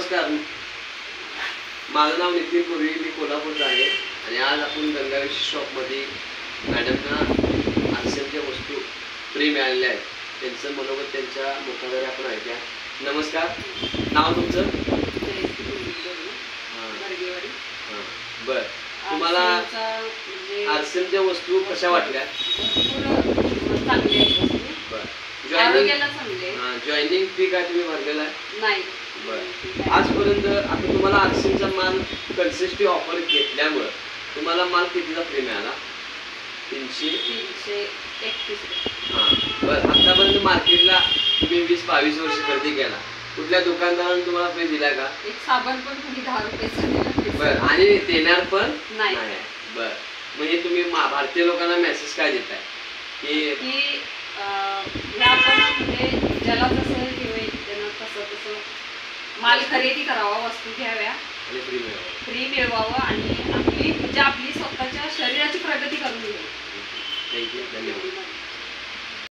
नमस्कार, माझं नाव नितीन पुरी, मी कोल्हापूरचा आहे आणि आज आपण गंगावेश शॉपमध्ये मॅडमना आरसेमच्या वस्तू फ्री मिळालेल्या आहेत. त्यांचं मनोगत त्यांच्या मुखाद्वारे आपण ऐकूया. नमस्कार, नाव तुमचं? हां बरं, तुम्हाला आरसेमच्या वस्तू कशा वाटल्या? जॉईनिंग फी काय तुम्ही भरलेला आहे? नाही. बरं, आजपर्यंत आता तुम्हाला आरसेमचा माल कन्सिस्टिव्ह ऑफर घेतल्यामुळं तुम्हाला माल कितीचा फ्री मिळाला? 331. हां बरं, आतापर्यंत मार्केटला तुम्ही 20-22 वर्ष खरेदी केला, कुठल्या दुकानदाराने तुम्हाला फ्री दिला का? एक साबण पण तुम्ही 10 रुपयाचा दिला. बरं, आणि देणार पण नाही. बरं, म्हणजे तुम्ही भारतीय लोकांना मेसेज काय देताय की आपण म्हणजे ज्याला जसं होईल त्यानं तसं माल खरेदी करावा, वस्तू घ्याव्या आणि फ्री मिळवावं आणि आपली स्वतःच्या शरीराची प्रगती करून घ्यावी. थँक्यू, धन्यवाद.